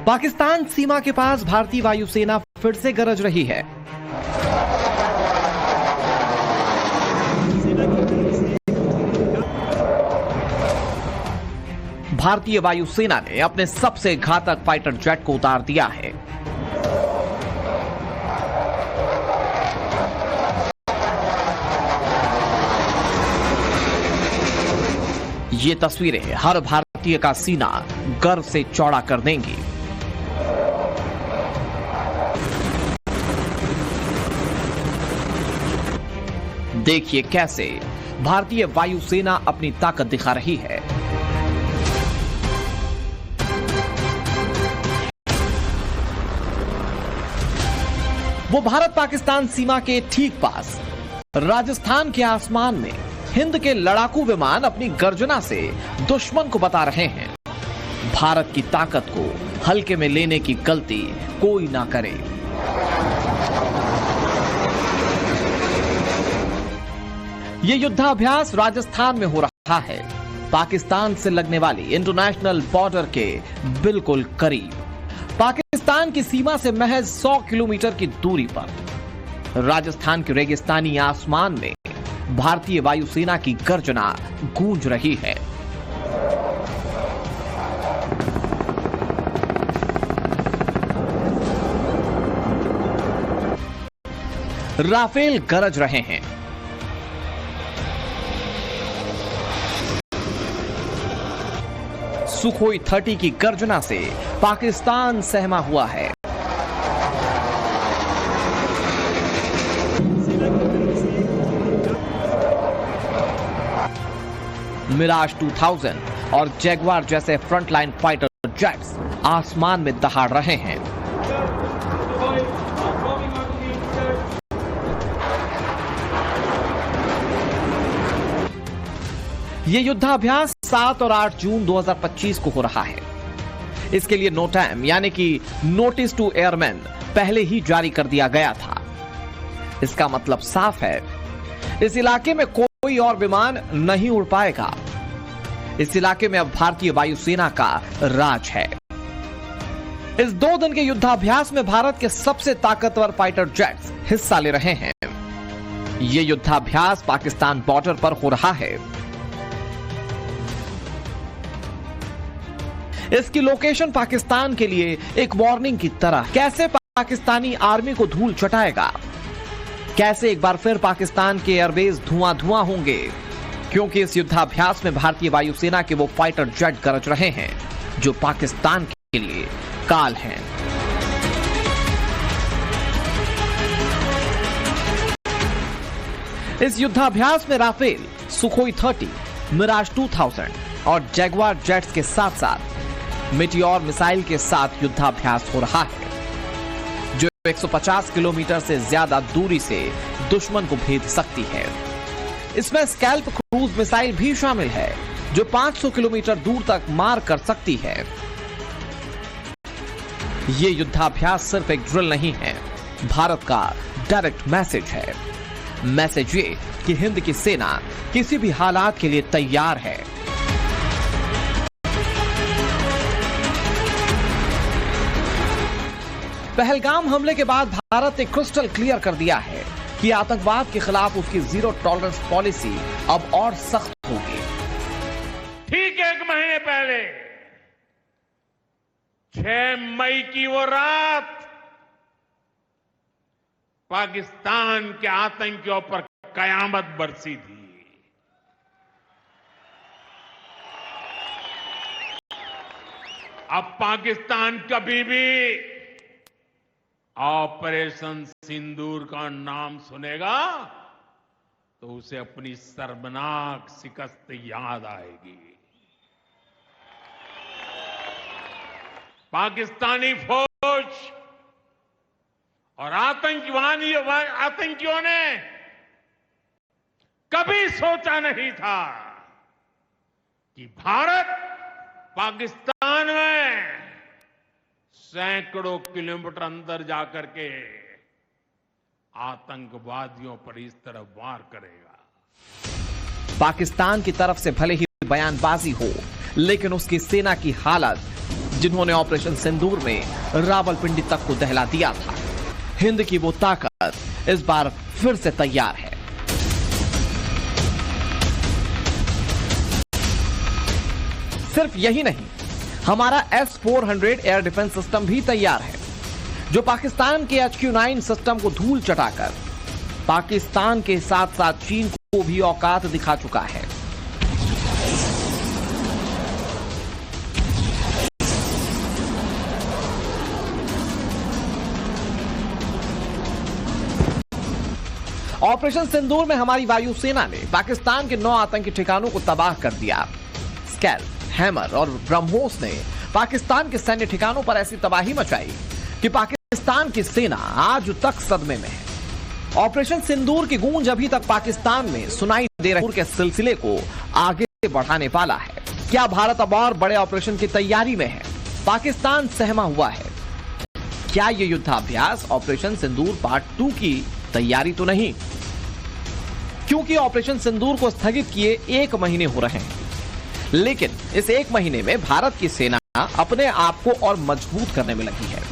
पाकिस्तान सीमा के पास भारतीय वायुसेना फिर से गरज रही है। भारतीय वायुसेना ने अपने सबसे घातक फाइटर जेट को उतार दिया है। ये तस्वीरें हर भारतीय का सीना गर्व से चौड़ा कर देंगी। देखिए कैसे भारतीय वायुसेना अपनी ताकत दिखा रही है। वो भारत पाकिस्तान सीमा के ठीक पास राजस्थान के आसमान में हिंद के लड़ाकू विमान अपनी गर्जना से दुश्मन को बता रहे हैं, भारत की ताकत को हल्के में लेने की गलती कोई ना करे। यह युद्धाभ्यास राजस्थान में हो रहा है, पाकिस्तान से लगने वाली इंटरनेशनल बॉर्डर के बिल्कुल करीब, पाकिस्तान की सीमा से महज 100 किलोमीटर की दूरी पर। राजस्थान के रेगिस्तानी आसमान में भारतीय वायुसेना की गर्जना गूंज रही है। राफेल गरज रहे हैं। सुखोई 30 की गर्जना से पाकिस्तान सहमा हुआ है। मिराज 2000 और जैगवार जैसे फ्रंटलाइन फाइटर जेट्स आसमान में दहाड़ रहे हैं। यह युद्धाभ्यास 7 और 8 जून 2025 को हो रहा है। इसके लिए नोटैम यानी कि नोटिस टू एयरमैन पहले ही जारी कर दिया गया था। इसका मतलब साफ है, इस इलाके में कोई और विमान नहीं उड़ पाएगा। इस इलाके में अब भारतीय वायुसेना का राज है। इस 2 दिन के युद्धाभ्यास में भारत के सबसे ताकतवर फाइटर जेट्स हिस्सा ले रहे हैं। यह युद्धाभ्यास पाकिस्तान बॉर्डर पर हो रहा है। इसकी लोकेशन पाकिस्तान के लिए एक वार्निंग की तरह, कैसे पाकिस्तानी आर्मी को धूल चटाएगा, कैसे एक बार फिर पाकिस्तान के एयरबेस धुआं धुआं होंगे, क्योंकि इस युद्धाभ्यास में भारतीय वायुसेना के वो फाइटर जेट गरज रहे हैं जो पाकिस्तान के लिए काल हैं। इस युद्धाभ्यास में राफेल, सुखोई 30, मिराज 2000 और जैगवार जेट्स के साथ साथ मेटियोर मिसाइल के साथ युद्धाभ्यास हो रहा है, जो 150 किलोमीटर से ज्यादा दूरी से दुश्मन को भेद सकती है। इसमें स्कैल्प क्रूज मिसाइल भी शामिल है, जो 500 किलोमीटर दूर तक मार कर सकती है। यह युद्धाभ्यास सिर्फ एक ड्रिल नहीं है, भारत का डायरेक्ट मैसेज है। मैसेज ये कि हिंद की सेना किसी भी हालात के लिए तैयार है। पहलगाम हमले के बाद भारत ने क्रिस्टल क्लियर कर दिया है कि आतंकवाद के खिलाफ उसकी जीरो टॉलरेंस पॉलिसी अब और सख्त होगी। ठीक 1 महीने पहले 6 मई की वो रात पाकिस्तान के आतंकियों पर कयामत बरसी थी। अब पाकिस्तान कभी भी ऑपरेशन सिंदूर का नाम सुनेगा तो उसे अपनी शर्मनाक शिकस्त याद आएगी। पाकिस्तानी फौज और आतंकियों ने कभी सोचा नहीं था कि भारत पाकिस्तान में सैकड़ों किलोमीटर अंदर जाकर के आतंकवादियों पर इस तरह वार करेगा। पाकिस्तान की तरफ से भले ही बयानबाजी हो, लेकिन उसकी सेना की हालत जिन्होंने ऑपरेशन सिंदूर में रावलपिंडी तक को दहला दिया था। हिंद की वो ताकत इस बार फिर से तैयार है। सिर्फ यही नहीं, हमारा S-400 एयर डिफेंस सिस्टम भी तैयार है, जो पाकिस्तान के HQ-9 सिस्टम को धूल चटाकर पाकिस्तान के साथ साथ चीन को भी औकात दिखा चुका है। ऑपरेशन सिंदूर में हमारी वायुसेना ने पाकिस्तान के 9 आतंकी ठिकानों को तबाह कर दिया। स्कैल्प, हैमर और ब्रह्मोस ने पाकिस्तान के सैन्य ठिकानों पर ऐसी तबाही मचाई कि पाकिस्तान की सेना आज तक सदमे में है। ऑपरेशन सिंदूर की गूंज अभी तक पाकिस्तान में सुनाई दे रही के सिलसिले को आगे बढ़ाने वाला है। क्या भारत अब और बड़े ऑपरेशन की तैयारी में है? पाकिस्तान सहमा हुआ है। क्या यह युद्धाभ्यास ऑपरेशन सिंदूर पार्ट 2 की तैयारी तो नहीं? क्योंकि ऑपरेशन सिंदूर को स्थगित किए 1 महीने हो रहे हैं, लेकिन इस 1 महीने में भारत की सेना अपने आप को और मजबूत करने में लगी है।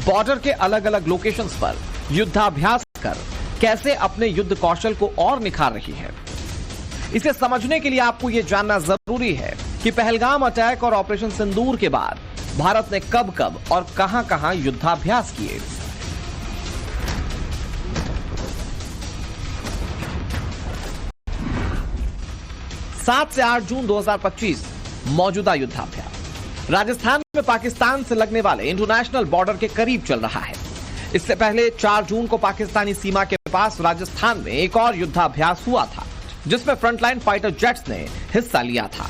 बॉर्डर के अलग अलग लोकेशंस पर युद्धाभ्यास कर कैसे अपने युद्ध कौशल को और निखार रही है। इसे समझने के लिए आपको यह जानना जरूरी है कि पहलगाम अटैक और ऑपरेशन सिंदूर के बाद भारत ने कब कब और कहां कहां युद्धाभ्यास किए। सात से 8 जून 2025 मौजूदा युद्धाभ्यास राजस्थान में पाकिस्तान से लगने वाले इंटरनेशनल बॉर्डर के करीब चल रहा है। इससे पहले 4 जून को पाकिस्तानी सीमा के पास राजस्थान में एक और युद्धाभ्यास हुआ था, जिसमें फ्रंटलाइन फाइटर जेट्स ने हिस्सा लिया था।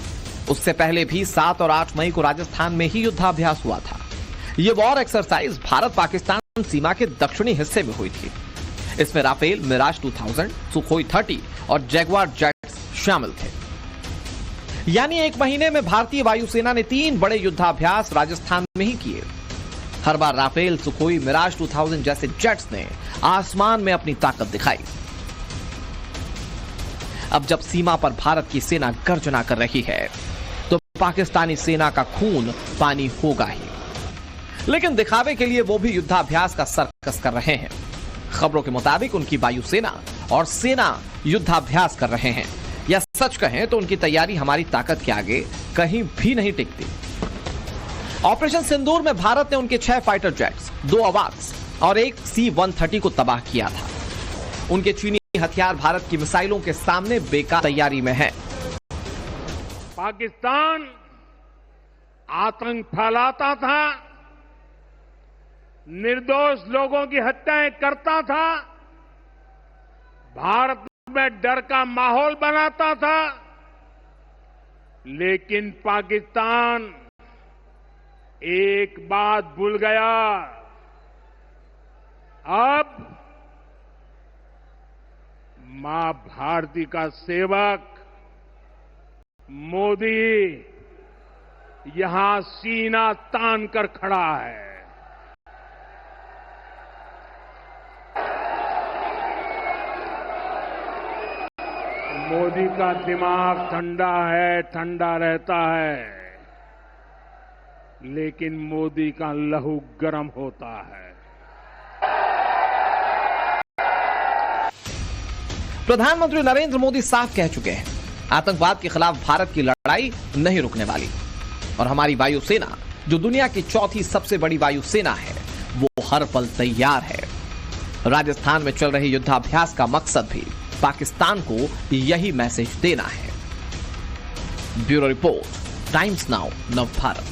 उससे पहले भी 7 और 8 मई को राजस्थान में ही युद्धाभ्यास हुआ था। यह वॉर एक्सरसाइज भारत पाकिस्तान सीमा के दक्षिणी हिस्से में हुई थी। इसमें राफेल, मिराज 2000, सुखोई 30 और जैगवार जेट्स शामिल थे। यानी 1 महीने में भारतीय वायुसेना ने 3 बड़े युद्धाभ्यास राजस्थान में ही किए। हर बार राफेल, सुखोई, मिराज 2000 जैसे जेट्स ने आसमान में अपनी ताकत दिखाई। अब जब सीमा पर भारत की सेना गर्जना कर रही है, तो पाकिस्तानी सेना का खून पानी होगा ही। लेकिन दिखावे के लिए वो भी युद्धाभ्यास का सर्कस कर रहे हैं। खबरों के मुताबिक उनकी वायुसेना और सेना युद्धाभ्यास कर रहे हैं, या सच कहें तो उनकी तैयारी हमारी ताकत के आगे कहीं भी नहीं टिकती। ऑपरेशन सिंदूर में भारत ने उनके 6 फाइटर जेट्स, 2 अवाक्स और 1 C-130 को तबाह किया था। उनके चीनी हथियार भारत की मिसाइलों के सामने बेकार तैयारी में है। पाकिस्तान आतंक फैलाता था, निर्दोष लोगों की हत्याएं करता था, भारत में डर का माहौल बनाता था, लेकिन पाकिस्तान एक बात भूल गया। अब मां भारती का सेवक मोदी यहां सीना तान कर खड़ा है। मोदी का दिमाग ठंडा है, ठंडा रहता है, लेकिन मोदी का लहू गर्म होता है। प्रधानमंत्री नरेंद्र मोदी साफ कह चुके हैं, आतंकवाद के खिलाफ भारत की लड़ाई नहीं रुकने वाली। और हमारी वायुसेना, जो दुनिया की 4थी सबसे बड़ी वायुसेना है, वो हर पल तैयार है। राजस्थान में चल रहे युद्धाभ्यास का मकसद भी पाकिस्तान को यही मैसेज देना है। Bureau report, times now, Navbharat.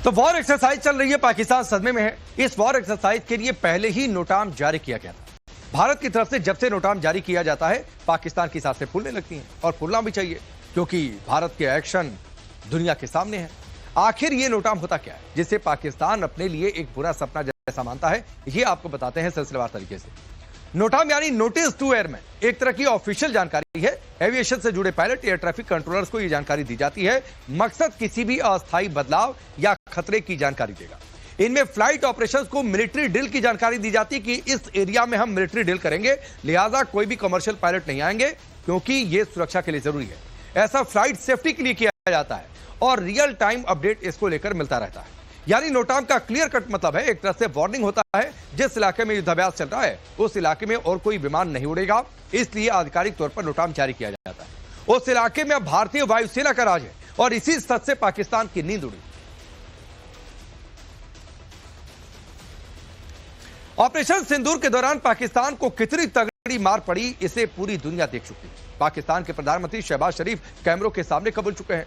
तो वॉर एक्सरसाइज चल रही है, पाकिस्तान सदमे में है। इस वॉर एक्सरसाइज के लिए पहले ही नोटाम जारी किया गया था। भारत की तरफ से जब से नोटाम जारी किया जाता है, पाकिस्तान की सांसें फूलने लगती हैं, और फूलना भी चाहिए, क्योंकि भारत के एक्शन दुनिया के सामने है। आखिर ये नोटाम होता क्या है, जिससे पाकिस्तान अपने लिए एक बुरा सपना जैसा मानता है, ये आपको बताते हैं सिलसिलेवार तरीके से। नोटाम यानी नोटिस टू एयरमैन, एक तरह की ऑफिशियल जानकारी है। एविएशन से जुड़े पायलट, एयर ट्रैफिक कंट्रोलर्स को यह जानकारी दी जाती है। मकसद किसी भी अस्थायी बदलाव या खतरे की जानकारी देगा। इनमें फ्लाइट ऑपरेशंस को मिलिट्री ड्रिल की जानकारी दी जाती कि इस एरिया में हम मिलिट्री ड्रिल करेंगे, लिहाजा कोई भी कमर्शियल पायलट नहीं आएंगे क्योंकि यह सुरक्षा के लिए जरूरी है। ऐसा फ्लाइट सेफ्टी के लिए किया जाता है और रियल टाइम अपडेट इसको लेकर मिलता रहता है। यानी नोटाम का क्लियर कट मतलब है, एक तरह से वार्निंग होता है, जिस इलाके में युद्धाभ्यास चल रहा है उस इलाके में और कोई विमान नहीं उड़ेगा, इसलिए आधिकारिक तौर पर नोटाम जारी किया जाता है। उस इलाके में अब भारतीय वायुसेना का राज है और इसी सच से पाकिस्तान की नींद उड़ी। ऑपरेशन सिंदूर के दौरान पाकिस्तान को कितनी तगड़ी मार पड़ी, इसे पूरी दुनिया देख चुकी है। पाकिस्तान के प्रधानमंत्री शहबाज शरीफ कैमरों के सामने कबूल चुके हैं।